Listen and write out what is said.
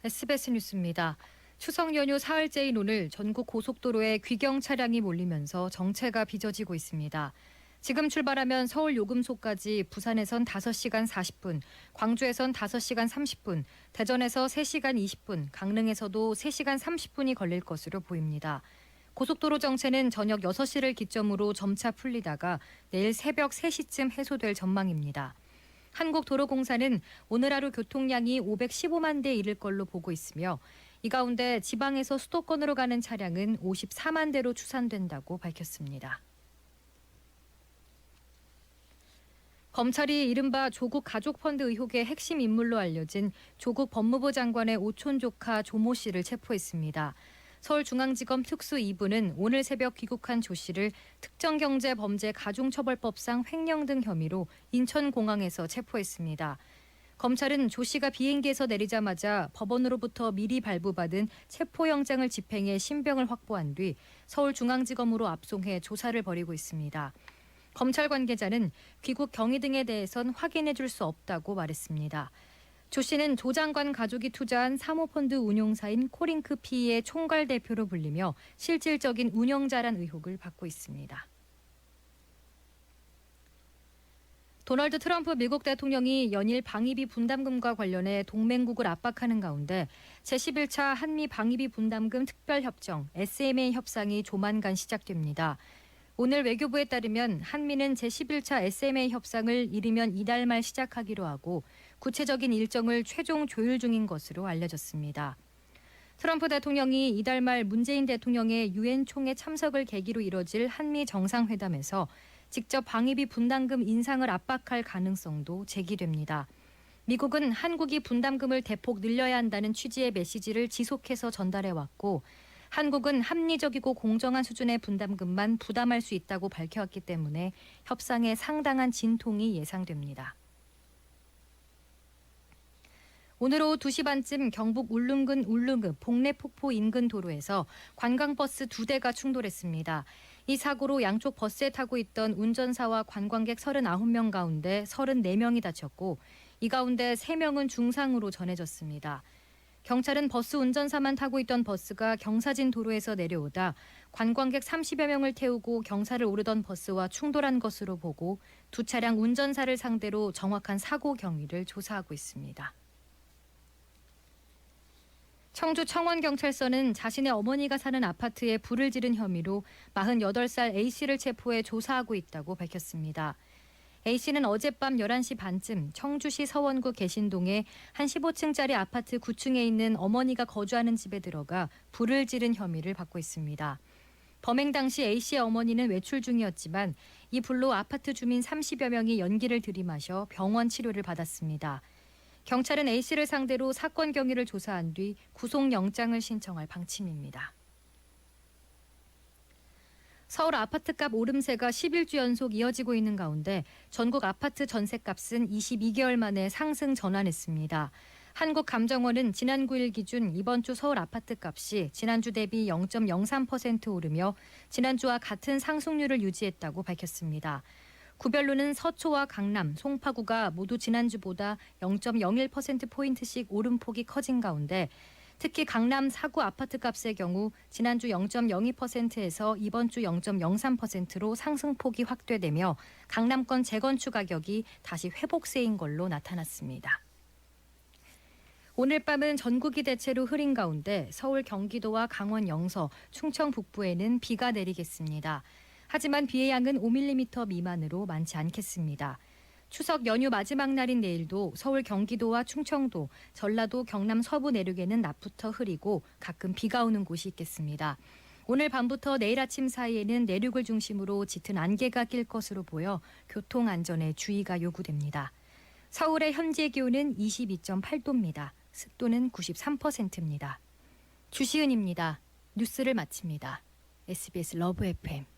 SBS 뉴스입니다. 추석 연휴 사흘째인 오늘 전국 고속도로에 귀경 차량이 몰리면서 정체가 빚어지고 있습니다. 지금 출발하면 서울 요금소까지 부산에선 5시간 40분, 광주에선 5시간 30분, 대전에서 3시간 20분, 강릉에서도 3시간 30분이 걸릴 것으로 보입니다. 고속도로 정체는 저녁 6시를 기점으로 점차 풀리다가 내일 새벽 3시쯤 해소될 전망입니다. 한국도로공사는 오늘 하루 교통량이 515만 대 이를 걸로 보고 있으며 이 가운데 지방에서 수도권으로 가는 차량은 54만 대로 추산된다고 밝혔습니다. 검찰이 이른바 조국 가족펀드 의혹의 핵심 인물로 알려진 조국 법무부 장관의 오촌 조카 조모 씨를 체포했습니다. 서울중앙지검 특수 2부는 오늘 새벽 귀국한 조 씨를 특정경제범죄가중처벌법상 횡령 등 혐의로 인천공항에서 체포했습니다. 검찰은 조 씨가 비행기에서 내리자마자 법원으로부터 미리 발부받은 체포영장을 집행해 신병을 확보한 뒤 서울중앙지검으로 압송해 조사를 벌이고 있습니다. 검찰 관계자는 귀국 경위 등에 대해선 확인해 줄 수 없다고 말했습니다. 조 씨는 조 장관 가족이 투자한 사모펀드 운용사인 코링크 PE의 총괄 대표로 불리며 실질적인 운영자란 의혹을 받고 있습니다. 도널드 트럼프 미국 대통령이 연일 방위비 분담금과 관련해 동맹국을 압박하는 가운데 제11차 한미 방위비 분담금 특별협정 SMA 협상이 조만간 시작됩니다. 오늘 외교부에 따르면 한미는 제11차 SMA 협상을 이르면 이달 말 시작하기로 하고 구체적인 일정을 최종 조율 중인 것으로 알려졌습니다. 트럼프 대통령이 이달 말 문재인 대통령의 유엔 총회 참석을 계기로 이뤄질 한미 정상회담에서 직접 방위비 분담금 인상을 압박할 가능성도 제기됩니다. 미국은 한국이 분담금을 대폭 늘려야 한다는 취지의 메시지를 지속해서 전달해왔고 한국은 합리적이고 공정한 수준의 분담금만 부담할 수 있다고 밝혀왔기 때문에 협상에 상당한 진통이 예상됩니다. 오늘 오후 2시 반쯤 경북 울릉군 울릉읍 복례폭포 인근 도로에서 관광버스 2대가 충돌했습니다. 이 사고로 양쪽 버스에 타고 있던 운전사와 관광객 39명 가운데 34명이 다쳤고 이 가운데 3명은 중상으로 전해졌습니다. 경찰은 버스 운전사만 타고 있던 버스가 경사진 도로에서 내려오다 관광객 30여 명을 태우고 경사를 오르던 버스와 충돌한 것으로 보고 두 차량 운전사를 상대로 정확한 사고 경위를 조사하고 있습니다. 청주 청원경찰서는 자신의 어머니가 사는 아파트에 불을 지른 혐의로 48살 A씨를 체포해 조사하고 있다고 밝혔습니다. A씨는 어젯밤 11시 반쯤 청주시 서원구 개신동의 한 15층짜리 아파트 9층에 있는 어머니가 거주하는 집에 들어가 불을 지른 혐의를 받고 있습니다. 범행 당시 A씨의 어머니는 외출 중이었지만 이 불로 아파트 주민 30여 명이 연기를 들이마셔 병원 치료를 받았습니다. 경찰은 A씨를 상대로 사건 경위를 조사한 뒤 구속영장을 신청할 방침입니다. 서울 아파트값 오름세가 11주 연속 이어지고 있는 가운데 전국 아파트 전셋값은 22개월 만에 상승 전환했습니다. 한국감정원은 지난 9일 기준 이번 주 서울 아파트값이 지난주 대비 0.03% 오르며 지난주와 같은 상승률을 유지했다고 밝혔습니다. 구별로는 서초와 강남, 송파구가 모두 지난주보다 0.01%포인트씩 오름폭이 커진 가운데 특히 강남 4구 아파트값의 경우 지난주 0.02%에서 이번 주 0.03%로 상승폭이 확대되며 강남권 재건축 가격이 다시 회복세인 걸로 나타났습니다. 오늘 밤은 전국이 대체로 흐린 가운데 서울, 경기도와 강원 영서, 충청 북부에는 비가 내리겠습니다. 하지만 비의 양은 5mm 미만으로 많지 않겠습니다. 추석 연휴 마지막 날인 내일도 서울, 경기도와 충청도, 전라도, 경남 서부 내륙에는 낮부터 흐리고 가끔 비가 오는 곳이 있겠습니다. 오늘 밤부터 내일 아침 사이에는 내륙을 중심으로 짙은 안개가 낄 것으로 보여 교통 안전에 주의가 요구됩니다. 서울의 현재 기온은 22.8도입니다. 습도는 93%입니다. 주시은입니다. 뉴스를 마칩니다. SBS 러브 FM